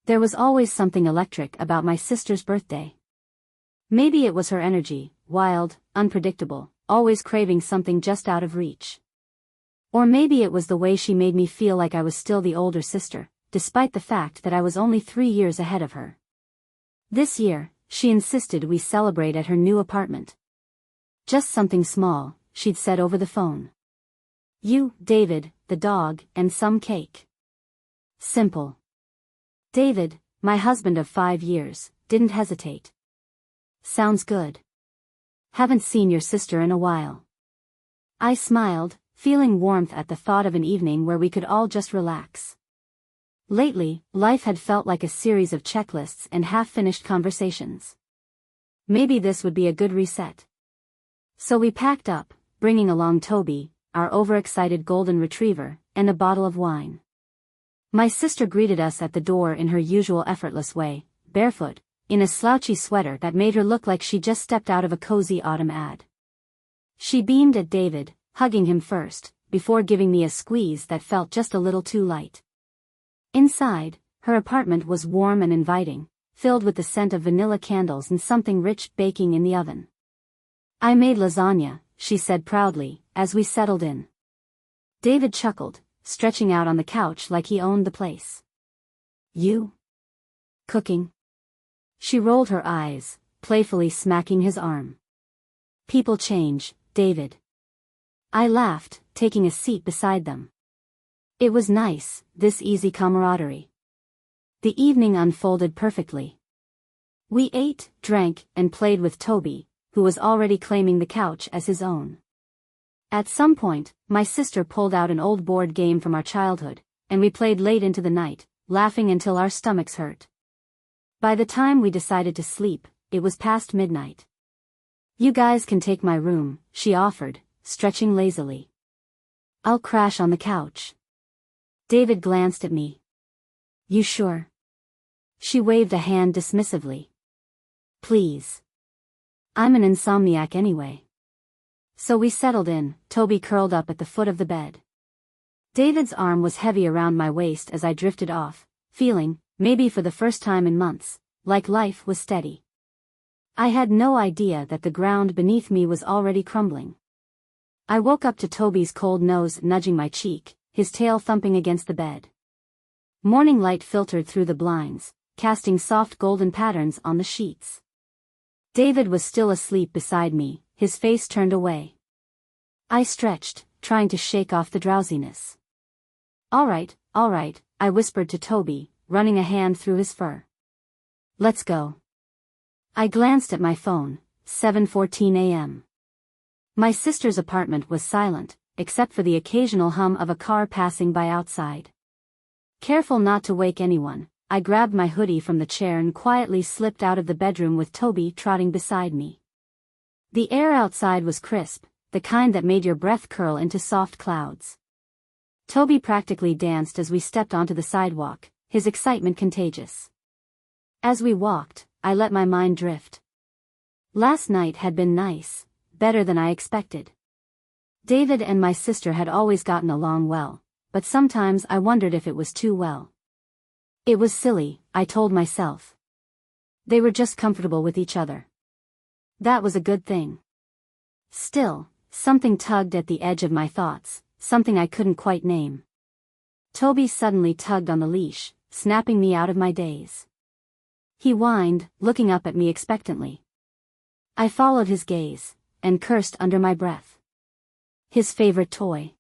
There was always something electric about my sister's birthday. Maybe it was her energy, wild, unpredictable, always craving something just out of reach. Or maybe it was the way she made me feel like I was still the older sister, despite the fact that I was only 3 years ahead of her. This year, she insisted we celebrate at her new apartment. Just something small, she'd said over the phone. You, David, the dog, and some cake. Simple. David, my husband of 5 years, didn't hesitate. Sounds good. Haven't seen your sister in a while. I smiled, feeling warmth at the thought of an evening where we could all just relax. Lately, life had felt like a series of checklists and half-finished conversations. Maybe this would be a good reset. So we packed up, bringing along Toby, our overexcited golden retriever, and a bottle of wine. My sister greeted us at the door in her usual effortless way, barefoot, in a slouchy sweater that made her look like she just stepped out of a cozy autumn ad. She beamed at David, hugging him first, before giving me a squeeze that felt just a little too light. Inside, her apartment was warm and inviting, filled with the scent of vanilla candles and something rich baking in the oven. I made lasagna, she said proudly, as we settled in. David chuckled, stretching out on the couch like he owned the place. You? Cooking? She rolled her eyes, playfully smacking his arm. People change, David. I laughed, taking a seat beside them. It was nice, this easy camaraderie. The evening unfolded perfectly. We ate, drank, and played with Toby, who was already claiming the couch as his own. At some point, my sister pulled out an old board game from our childhood, and we played late into the night, laughing until our stomachs hurt. By the time we decided to sleep, it was past midnight. You guys can take my room, she offered, stretching lazily. I'll crash on the couch. David glanced at me. You sure? She waved a hand dismissively. Please. I'm an insomniac anyway. So we settled in, Toby curled up at the foot of the bed. David's arm was heavy around my waist as I drifted off, feeling, maybe for the first time in months, like life was steady. I had no idea that the ground beneath me was already crumbling. I woke up to Toby's cold nose nudging my cheek, his tail thumping against the bed. Morning light filtered through the blinds, casting soft golden patterns on the sheets. David was still asleep beside me, his face turned away. I stretched, trying to shake off the drowsiness. All right, I whispered to Toby, running a hand through his fur. Let's go. I glanced at my phone, 7:14 a.m. My sister's apartment was silent, except for the occasional hum of a car passing by outside. Careful not to wake anyone, I grabbed my hoodie from the chair and quietly slipped out of the bedroom with Toby trotting beside me. The air outside was crisp, the kind that made your breath curl into soft clouds. Toby practically danced as we stepped onto the sidewalk, his excitement contagious. As we walked, I let my mind drift. Last night had been nice, better than I expected. David and my sister had always gotten along well, but sometimes I wondered if it was too well. It was silly, I told myself. They were just comfortable with each other. That was a good thing. Still, something tugged at the edge of my thoughts, something I couldn't quite name. Toby suddenly tugged on the leash, snapping me out of my daze. He whined, looking up at me expectantly. I followed his gaze, and cursed under my breath. His favorite toy.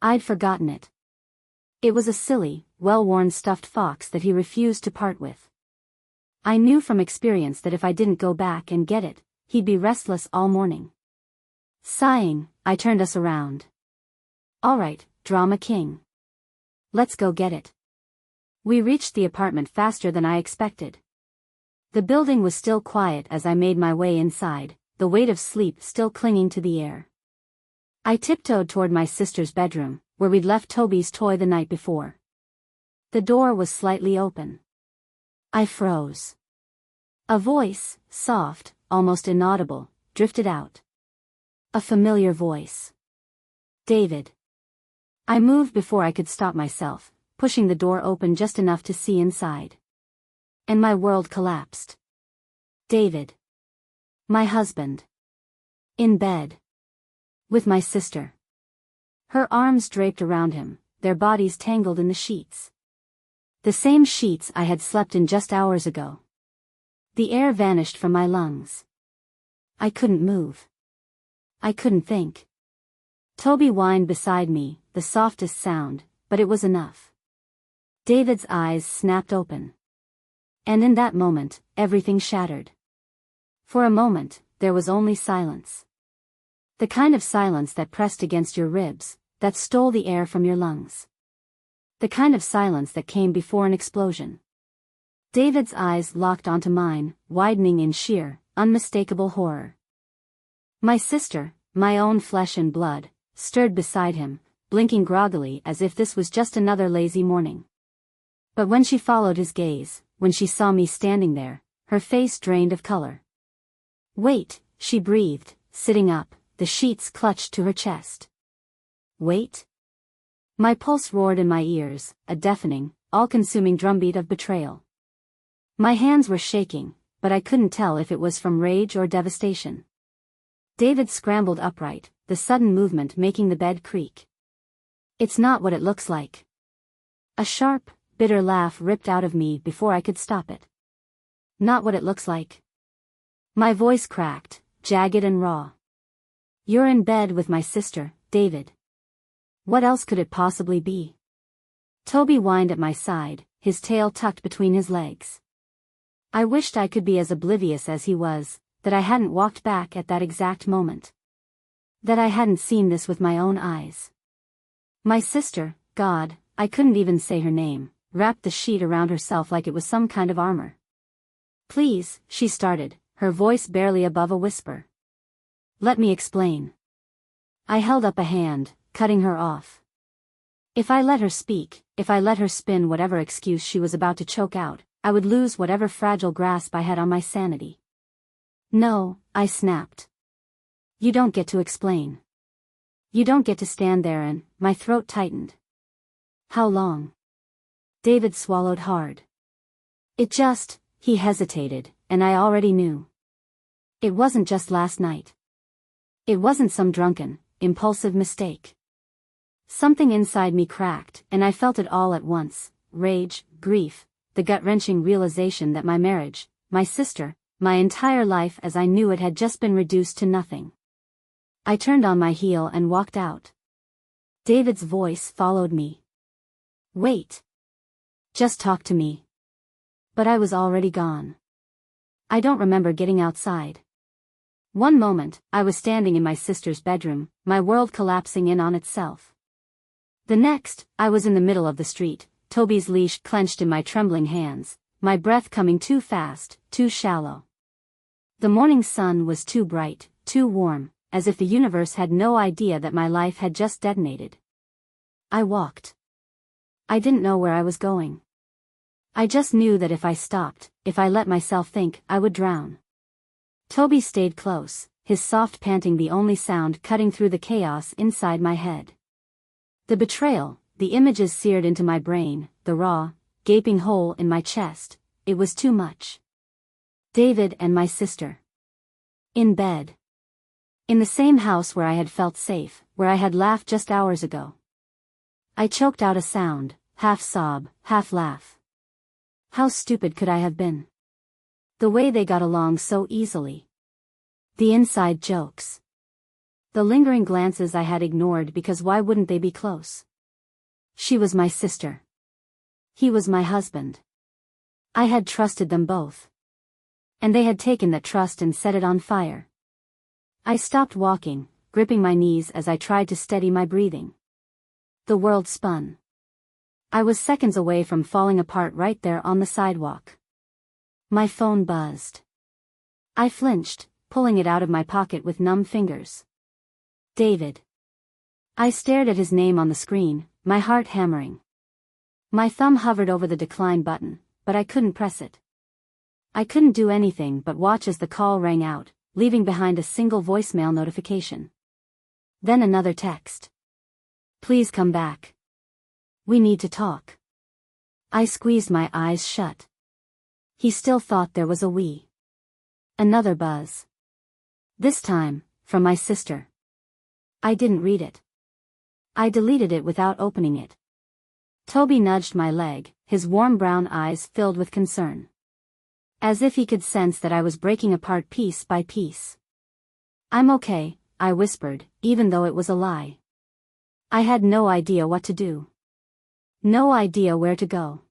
I'd forgotten it. It was a silly, well-worn stuffed fox that he refused to part with. I knew from experience that if I didn't go back and get it, he'd be restless all morning. Sighing, I turned us around. All right, Drama King. Let's go get it. We reached the apartment faster than I expected. The building was still quiet as I made my way inside, the weight of sleep still clinging to the air. I tiptoed toward my sister's bedroom, where we'd left Toby's toy the night before. The door was slightly open. I froze. A voice, soft, almost inaudible, drifted out. A familiar voice. David. I moved before I could stop myself, pushing the door open just enough to see inside. And my world collapsed. David. My husband. In bed. With my sister. Her arms draped around him, their bodies tangled in the sheets. The same sheets I had slept in just hours ago. The air vanished from my lungs. I couldn't move. I couldn't think. Toby whined beside me, the softest sound, but it was enough. David's eyes snapped open. And in that moment, everything shattered. For a moment, there was only silence. The kind of silence that pressed against your ribs, that stole the air from your lungs. The kind of silence that came before an explosion. David's eyes locked onto mine, widening in sheer, unmistakable horror. My sister, my own flesh and blood, stirred beside him, blinking groggily as if this was just another lazy morning. But when she followed his gaze, when she saw me standing there, her face drained of color. "Wait," she breathed, sitting up, the sheets clutched to her chest. "Wait?" My pulse roared in my ears, a deafening, all-consuming drumbeat of betrayal. My hands were shaking, but I couldn't tell if it was from rage or devastation. David scrambled upright, the sudden movement making the bed creak. "It's not what it looks like." A sharp, bitter laugh ripped out of me before I could stop it. "Not what it looks like." My voice cracked, jagged and raw. "You're in bed with my sister, David. What else could it possibly be?" Toby whined at my side, his tail tucked between his legs. I wished I could be as oblivious as he was, that I hadn't walked back at that exact moment. That I hadn't seen this with my own eyes. My sister, God, I couldn't even say her name, wrapped the sheet around herself like it was some kind of armor. "Please," she started, her voice barely above a whisper. "Let me explain." I held up a hand, cutting her off. If I let her speak, if I let her spin whatever excuse she was about to choke out, I would lose whatever fragile grasp I had on my sanity. "No," I snapped. "You don't get to explain. You don't get to stand there and..." My throat tightened. "How long?" David swallowed hard. He hesitated, and I already knew. It wasn't just last night. It wasn't some drunken, impulsive mistake. Something inside me cracked, and I felt it all at once: rage, grief, the gut-wrenching realization that my marriage, my sister, my entire life as I knew it had just been reduced to nothing. I turned on my heel and walked out. David's voice followed me. "Wait. Just talk to me." But I was already gone. I don't remember getting outside. One moment, I was standing in my sister's bedroom, my world collapsing in on itself. The next, I was in the middle of the street, Toby's leash clenched in my trembling hands, my breath coming too fast, too shallow. The morning sun was too bright, too warm, as if the universe had no idea that my life had just detonated. I walked. I didn't know where I was going. I just knew that if I stopped, if I let myself think, I would drown. Toby stayed close, his soft panting the only sound cutting through the chaos inside my head. The betrayal, the images seared into my brain, the raw, gaping hole in my chest, it was too much. David and my sister. In bed. In the same house where I had felt safe, where I had laughed just hours ago. I choked out a sound, half sob, half laugh. How stupid could I have been? The way they got along so easily. The inside jokes. The lingering glances I had ignored because why wouldn't they be close? She was my sister. He was my husband. I had trusted them both. And they had taken that trust and set it on fire. I stopped walking, gripping my knees as I tried to steady my breathing. The world spun. I was seconds away from falling apart right there on the sidewalk. My phone buzzed. I flinched, pulling it out of my pocket with numb fingers. David. I stared at his name on the screen, my heart hammering. My thumb hovered over the decline button, but I couldn't press it. I couldn't do anything but watch as the call rang out, leaving behind a single voicemail notification. Then another text. "Please come back. We need to talk." I squeezed my eyes shut. he still thought there was a wee. Another buzz. This time, from my sister. I didn't read it. I deleted it without opening it. Toby nudged my leg, his warm brown eyes filled with concern. As if he could sense that I was breaking apart piece by piece. I'm okay, I whispered, even though it was a lie. I had no idea what to do. No idea where to go.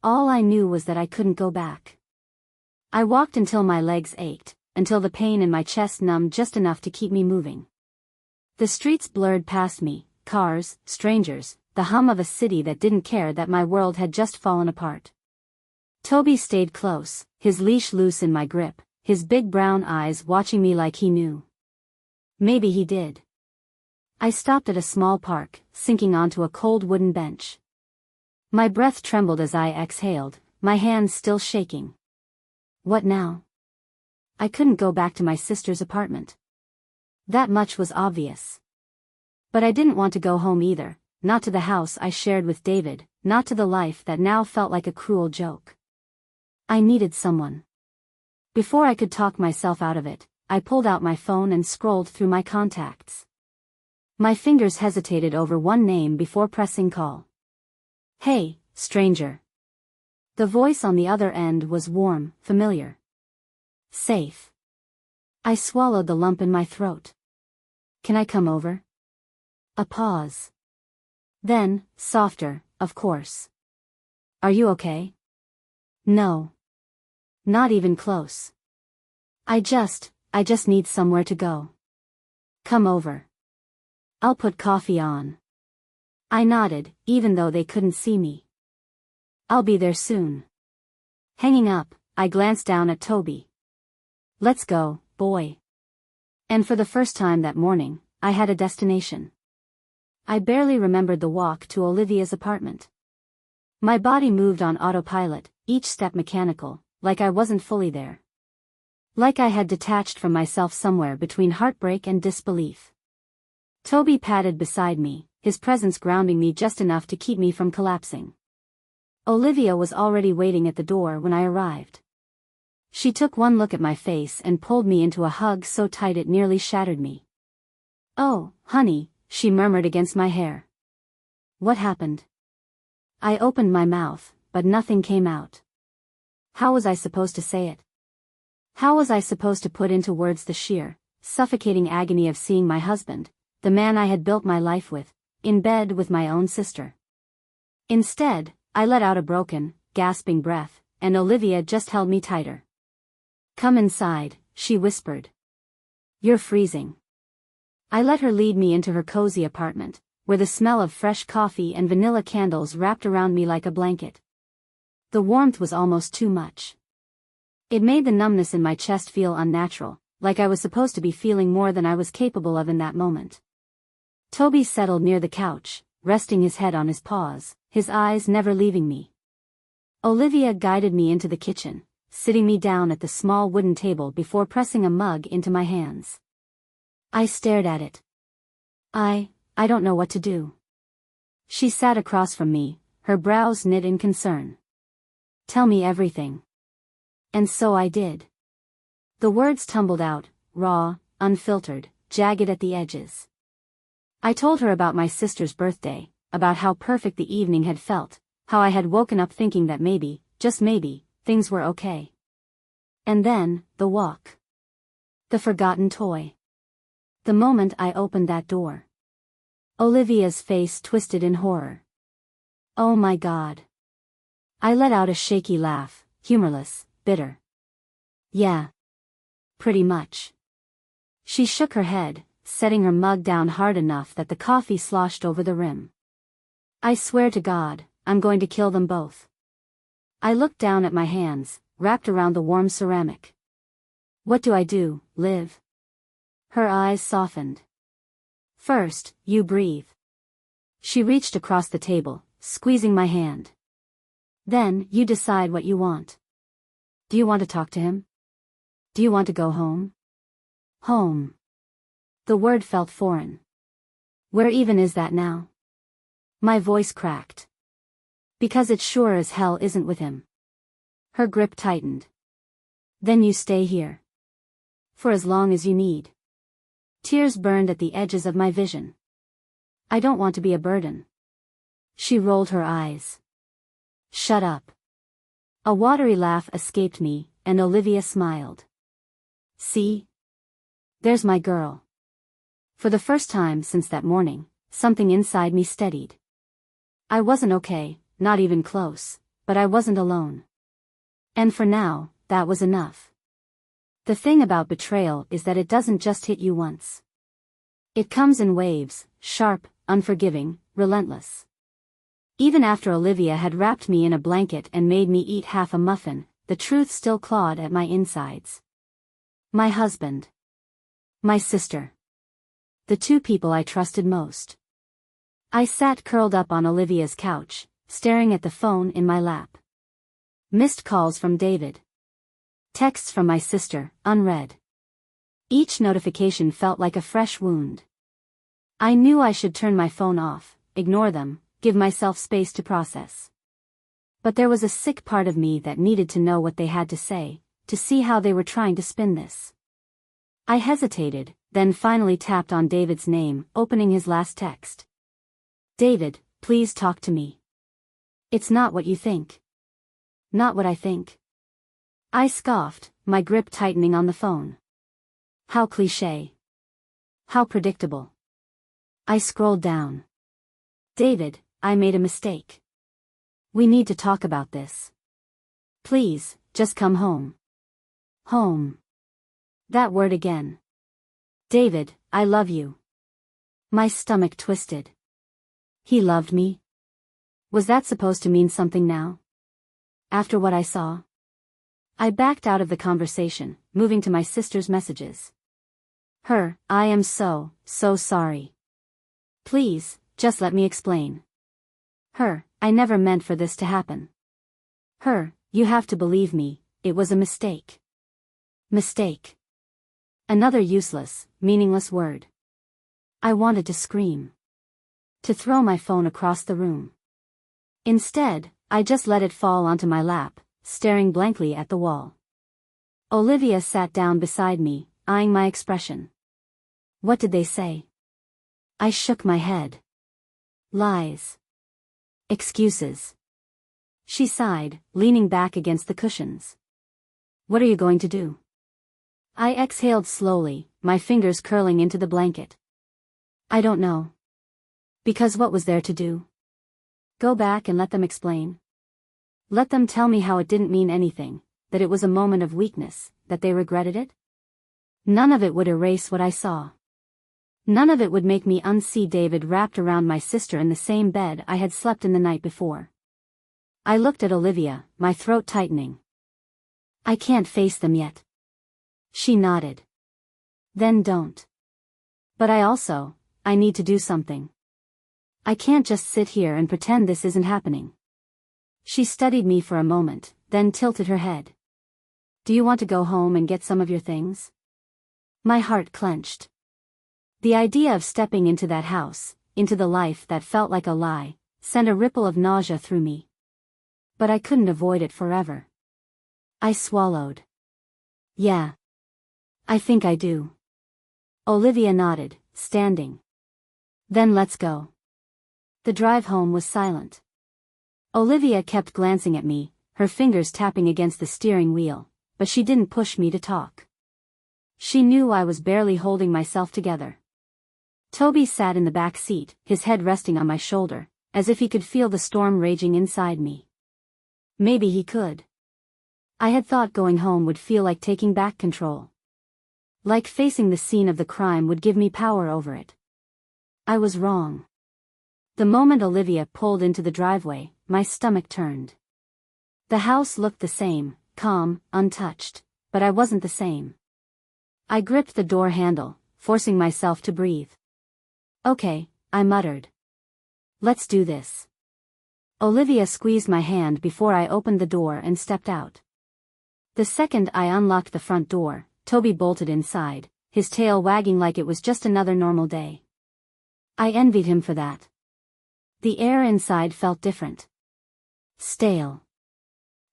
All I knew was that I couldn't go back. I walked until my legs ached, until the pain in my chest numbed just enough to keep me moving. The streets blurred past me, cars, strangers, the hum of a city that didn't care that my world had just fallen apart. Toby stayed close, his leash loose in my grip, his big brown eyes watching me like he knew. Maybe he did. I stopped at a small park, sinking onto a cold wooden bench. My breath trembled as I exhaled, my hands still shaking. What now? I couldn't go back to my sister's apartment. That much was obvious. But I didn't want to go home either, not to the house I shared with David, not to the life that now felt like a cruel joke. I needed someone. Before I could talk myself out of it, I pulled out my phone and scrolled through my contacts. My fingers hesitated over one name before pressing call. Hey, stranger. The voice on the other end was warm, familiar. Safe. I swallowed the lump in my throat. Can I come over? A pause. Then, softer, of course. Are you okay? No. Not even close. I just need somewhere to go. Come over. I'll put coffee on. I nodded, even though they couldn't see me. I'll be there soon. Hanging up, I glanced down at Toby. Let's go, boy. And for the first time that morning, I had a destination. I barely remembered the walk to Olivia's apartment. My body moved on autopilot, each step mechanical, like I wasn't fully there. Like I had detached from myself somewhere between heartbreak and disbelief. Toby padded beside me, his presence grounding me just enough to keep me from collapsing. Olivia was already waiting at the door when I arrived. She took one look at my face and pulled me into a hug so tight it nearly shattered me. Oh, honey, she murmured against my hair. What happened? I opened my mouth, but nothing came out. How was I supposed to say it? How was I supposed to put into words the sheer, suffocating agony of seeing my husband, the man I had built my life with, in bed with my own sister? Instead, I let out a broken, gasping breath, and Olivia just held me tighter. Come inside, she whispered. You're freezing. I let her lead me into her cozy apartment, where the smell of fresh coffee and vanilla candles wrapped around me like a blanket. The warmth was almost too much. It made the numbness in my chest feel unnatural, like I was supposed to be feeling more than I was capable of in that moment. Toby settled near the couch, resting his head on his paws, his eyes never leaving me. Olivia guided me into the kitchen, sitting me down at the small wooden table before pressing a mug into my hands. I stared at it. I don't know what to do. She sat across from me, her brows knit in concern. Tell me everything. And so I did. The words tumbled out, raw, unfiltered, jagged at the edges. I told her about my sister's birthday, about how perfect the evening had felt, how I had woken up thinking that maybe, just maybe, things were okay. And then, the walk. The forgotten toy. The moment I opened that door. Olivia's face twisted in horror. Oh my God. I let out a shaky laugh, humorless, bitter. Yeah. Pretty much. She shook her head, setting her mug down hard enough that the coffee sloshed over the rim. I swear to God, I'm going to kill them both. I looked down at my hands, wrapped around the warm ceramic. What do I do, Liv? Her eyes softened. First, you breathe. She reached across the table, squeezing my hand. Then, you decide what you want. Do you want to talk to him? Do you want to go home? Home. The word felt foreign. Where even is that now? My voice cracked. Because it sure as hell isn't with him. Her grip tightened. Then you stay here. For as long as you need. Tears burned at the edges of my vision. I don't want to be a burden. She rolled her eyes. Shut up. A watery laugh escaped me, and Olivia smiled. See? There's my girl. For the first time since that morning, something inside me steadied. I wasn't okay, not even close, but I wasn't alone. And for now, that was enough. The thing about betrayal is that it doesn't just hit you once. It comes in waves, sharp, unforgiving, relentless. Even after Olivia had wrapped me in a blanket and made me eat half a muffin, the truth still clawed at my insides. My husband. My sister. The two people I trusted most. I sat curled up on Olivia's couch, staring at the phone in my lap. Missed calls from David. Texts from my sister, unread. Each notification felt like a fresh wound. I knew I should turn my phone off, ignore them, give myself space to process. But there was a sick part of me that needed to know what they had to say, to see how they were trying to spin this. I hesitated, then finally tapped on David's name, opening his last text. David, please talk to me. It's not what you think. Not what I think. I scoffed, my grip tightening on the phone. How cliché. How predictable. I scrolled down. David, I made a mistake. We need to talk about this. Please, just come home. Home. That word again. David, I love you. My stomach twisted. He loved me? Was that supposed to mean something now? After what I saw? I backed out of the conversation, moving to my sister's messages. Her, I am so sorry. Please, just let me explain. Her, I never meant for this to happen. Her, you have to believe me, it was a mistake. Mistake. Another useless, meaningless word. I wanted to scream. To throw my phone across the room. Instead, I just let it fall onto my lap, staring blankly at the wall. Olivia sat down beside me, eyeing my expression. What did they say? I shook my head. Lies. Excuses. She sighed, leaning back against the cushions. What are you going to do? I exhaled slowly, my fingers curling into the blanket. I don't know. Because what was there to do? Go back and let them explain. Let them tell me how it didn't mean anything, that it was a moment of weakness, that they regretted it? None of it would erase what I saw. None of it would make me unsee David wrapped around my sister in the same bed I had slept in the night before. I looked at Olivia, my throat tightening. I can't face them yet. She nodded. Then don't. But I need to do something. I can't just sit here and pretend this isn't happening. She studied me for a moment, then tilted her head. Do you want to go home and get some of your things? My heart clenched. The idea of stepping into that house, into the life that felt like a lie, sent a ripple of nausea through me. But I couldn't avoid it forever. I swallowed. Yeah. I think I do. Olivia nodded, standing. Then let's go. The drive home was silent. Olivia kept glancing at me, her fingers tapping against the steering wheel, but she didn't push me to talk. She knew I was barely holding myself together. Toby sat in the back seat, his head resting on my shoulder, as if he could feel the storm raging inside me. Maybe he could. I had thought going home would feel like taking back control. Like facing the scene of the crime would give me power over it. I was wrong. The moment Olivia pulled into the driveway, my stomach turned. The house looked the same, calm, untouched, but I wasn't the same. I gripped the door handle, forcing myself to breathe. Okay, I muttered. Let's do this. Olivia squeezed my hand before I opened the door and stepped out. The second I unlocked the front door, Toby bolted inside, his tail wagging like it was just another normal day. I envied him for that. The air inside felt different. Stale.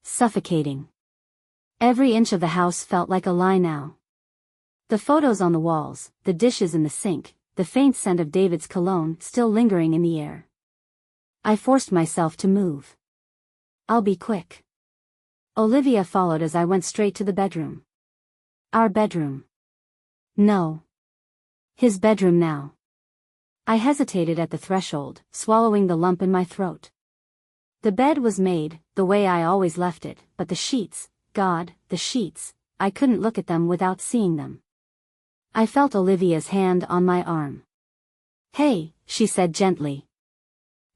Suffocating. Every inch of the house felt like a lie now. The photos on the walls, the dishes in the sink, the faint scent of David's cologne still lingering in the air. I forced myself to move. I'll be quick. Olivia followed as I went straight to the bedroom. Our bedroom. No. His bedroom now. I hesitated at the threshold, swallowing the lump in my throat. The bed was made, the way I always left it, but the sheets, God, the sheets, I couldn't look at them without seeing them. I felt Olivia's hand on my arm. "Hey," she said gently.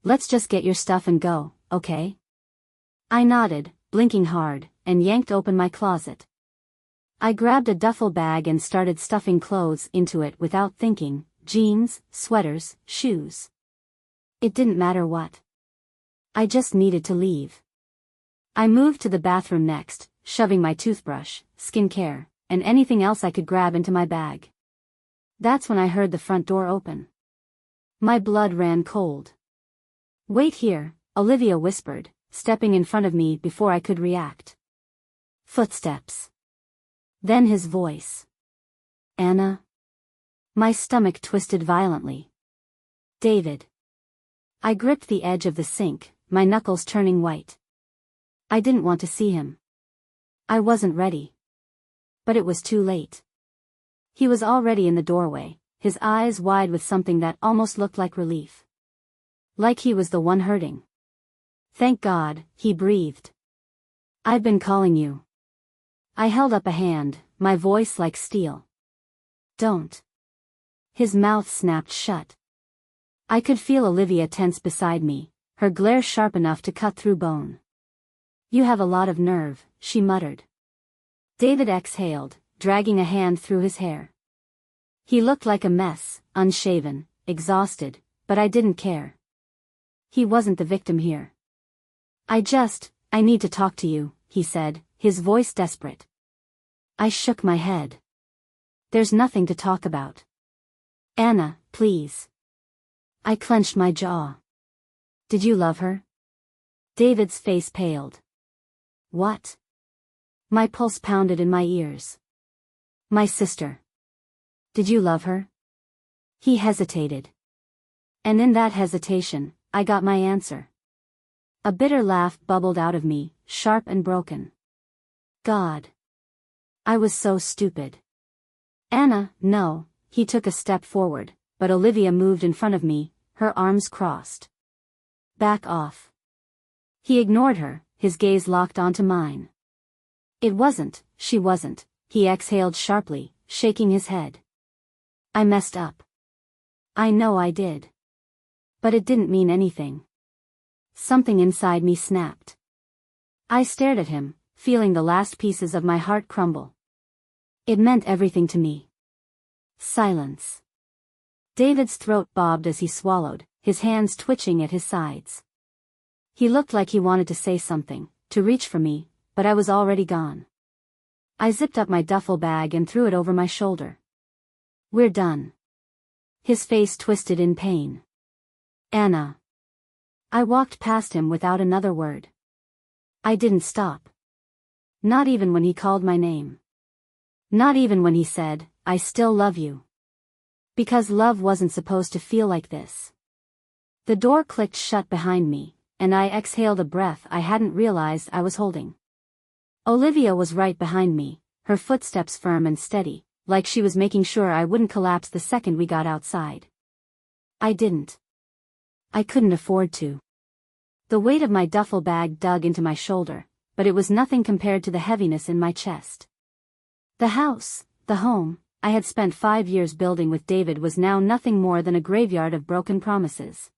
"Let's just get your stuff and go, okay?" I nodded, blinking hard, and yanked open my closet. I grabbed a duffel bag and started stuffing clothes into it without thinking, jeans, sweaters, shoes. It didn't matter what. I just needed to leave. I moved to the bathroom next, shoving my toothbrush, skincare, and anything else I could grab into my bag. That's when I heard the front door open. My blood ran cold. "Wait here," Olivia whispered, stepping in front of me before I could react. Footsteps. Then his voice. "Anna?" My stomach twisted violently. "David." I gripped the edge of the sink, my knuckles turning white. I didn't want to see him. I wasn't ready. But it was too late. He was already in the doorway, his eyes wide with something that almost looked like relief. Like he was the one hurting. "Thank God," he breathed. "I've been calling you." I held up a hand, my voice like steel. "Don't." His mouth snapped shut. I could feel Olivia tense beside me, her glare sharp enough to cut through bone. "You have a lot of nerve," she muttered. David exhaled, dragging a hand through his hair. He looked like a mess, unshaven, exhausted, but I didn't care. He wasn't the victim here. I need to talk to you," he said, his voice desperate. I shook my head. "There's nothing to talk about." "Anna, please." I clenched my jaw. "Did you love her?" David's face paled. "What?" My pulse pounded in my ears. "My sister. Did you love her?" He hesitated. And in that hesitation, I got my answer. A bitter laugh bubbled out of me, sharp and broken. God. I was so stupid. "Anna, no," he took a step forward, but Olivia moved in front of me, her arms crossed. "Back off." He ignored her, his gaze locked onto mine. She wasn't, he exhaled sharply, shaking his head. "I messed up. I know I did. But it didn't mean anything." Something inside me snapped. I stared at him, feeling the last pieces of my heart crumble. It meant everything to me. Silence. David's throat bobbed as he swallowed, his hands twitching at his sides. He looked like he wanted to say something, to reach for me, but I was already gone. I zipped up my duffel bag and threw it over my shoulder. "We're done." His face twisted in pain. "Anna." I walked past him without another word. I didn't stop. Not even when he called my name. Not even when he said, "I still love you." Because love wasn't supposed to feel like this. The door clicked shut behind me, and I exhaled a breath I hadn't realized I was holding. Olivia was right behind me, her footsteps firm and steady, like she was making sure I wouldn't collapse the second we got outside. I didn't. I couldn't afford to. The weight of my duffel bag dug into my shoulder, but it was nothing compared to the heaviness in my chest. The house, the home, I had spent 5 years building with David was now nothing more than a graveyard of broken promises.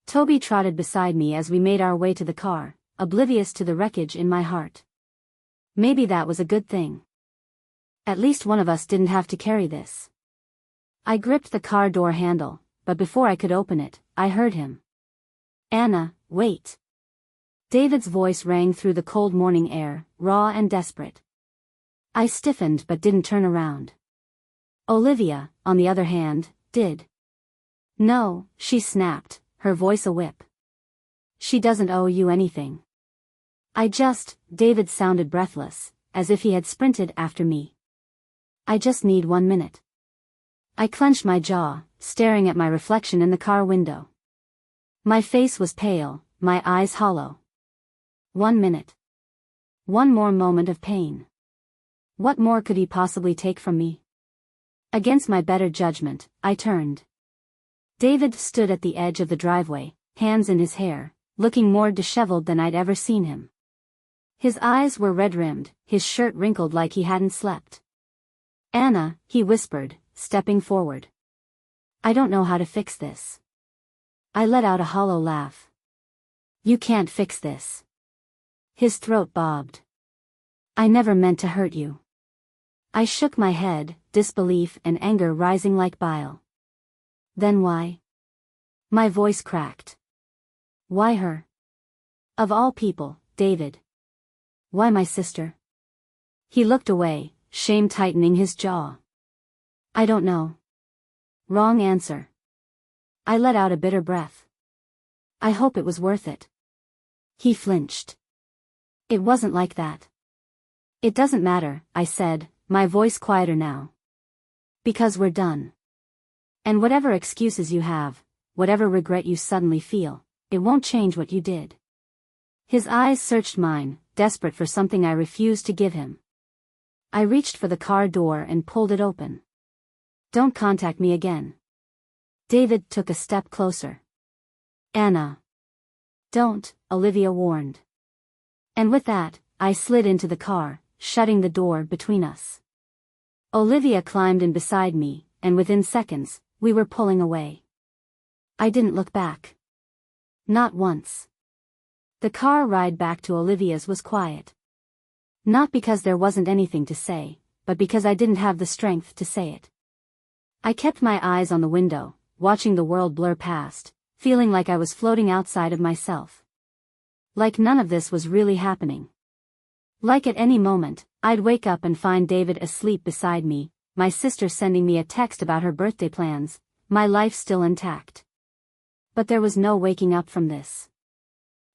Toby trotted beside me as we made our way to the car, oblivious to the wreckage in my heart. Maybe that was a good thing. At least one of us didn't have to carry this. I gripped the car door handle, but before I could open it, I heard him. "Anna, wait." David's voice rang through the cold morning air, raw and desperate. I stiffened but didn't turn around. Olivia, on the other hand, did. "No," she snapped, her voice a whip. "She doesn't owe you anything." David sounded breathless, as if he had sprinted after me. I just need 1 minute. I clenched my jaw, staring at my reflection in the car window. My face was pale, my eyes hollow. 1 minute. One more moment of pain. What more could he possibly take from me? Against my better judgment, I turned. David stood at the edge of the driveway, hands in his hair, looking more disheveled than I'd ever seen him. His eyes were red-rimmed, his shirt wrinkled like he hadn't slept. "Anna," he whispered, stepping forward. "I don't know how to fix this." I let out a hollow laugh. "You can't fix this." His throat bobbed. "I never meant to hurt you." I shook my head, disbelief and anger rising like bile. "Then why?" My voice cracked. "Why her? Of all people, David. Why my sister?" He looked away, shame tightening his jaw. "I don't know." Wrong answer. I let out a bitter breath. "I hope it was worth it." He flinched. "It wasn't like that." "It doesn't matter," I said, my voice quieter now. "Because we're done. And whatever excuses you have, whatever regret you suddenly feel, it won't change what you did." His eyes searched mine, desperate for something I refused to give him. I reached for the car door and pulled it open. "Don't contact me again." David took a step closer. "Anna." "Don't," Olivia warned. And with that, I slid into the car, shutting the door between us. Olivia climbed in beside me, and within seconds, we were pulling away. I didn't look back. Not once. The car ride back to Olivia's was quiet. Not because there wasn't anything to say, but because I didn't have the strength to say it. I kept my eyes on the window, watching the world blur past, feeling like I was floating outside of myself. Like none of this was really happening. Like at any moment, I'd wake up and find David asleep beside me, my sister sending me a text about her birthday plans, my life still intact. But there was no waking up from this.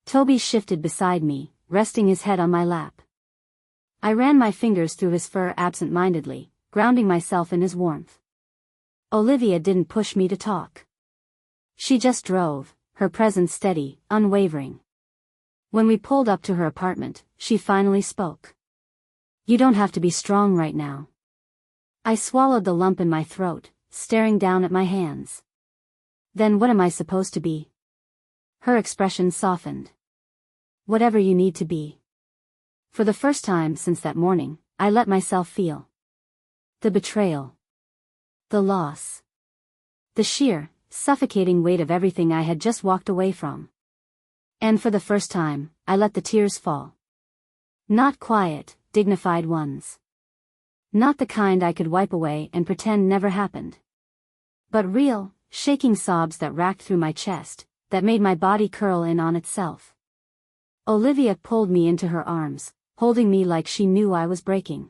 Toby shifted beside me, resting his head on my lap. I ran my fingers through his fur absent-mindedly, grounding myself in his warmth. Olivia didn't push me to talk. She just drove, her presence steady, unwavering. When we pulled up to her apartment, she finally spoke. "You don't have to be strong right now." I swallowed the lump in my throat, staring down at my hands. "Then what am I supposed to be?" Her expression softened. "Whatever you need to be." For the first time since that morning, I let myself feel. The betrayal. The loss. The sheer, suffocating weight of everything I had just walked away from. And for the first time, I let the tears fall. Not quiet, dignified ones. Not the kind I could wipe away and pretend never happened. But real, shaking sobs that racked through my chest, that made my body curl in on itself. Olivia pulled me into her arms, holding me like she knew I was breaking.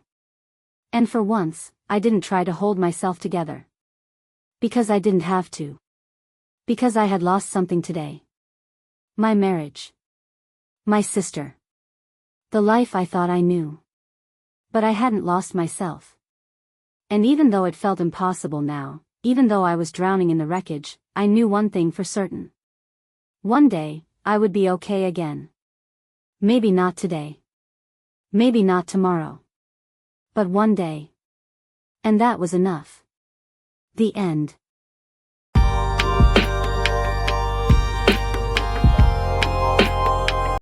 And for once, I didn't try to hold myself together. Because I didn't have to. Because I had lost something today. My marriage. My sister. The life I thought I knew. But I hadn't lost myself. And even though it felt impossible now, even though I was drowning in the wreckage, I knew one thing for certain. One day, I would be okay again. Maybe not today. Maybe not tomorrow. But one day. And that was enough. The end.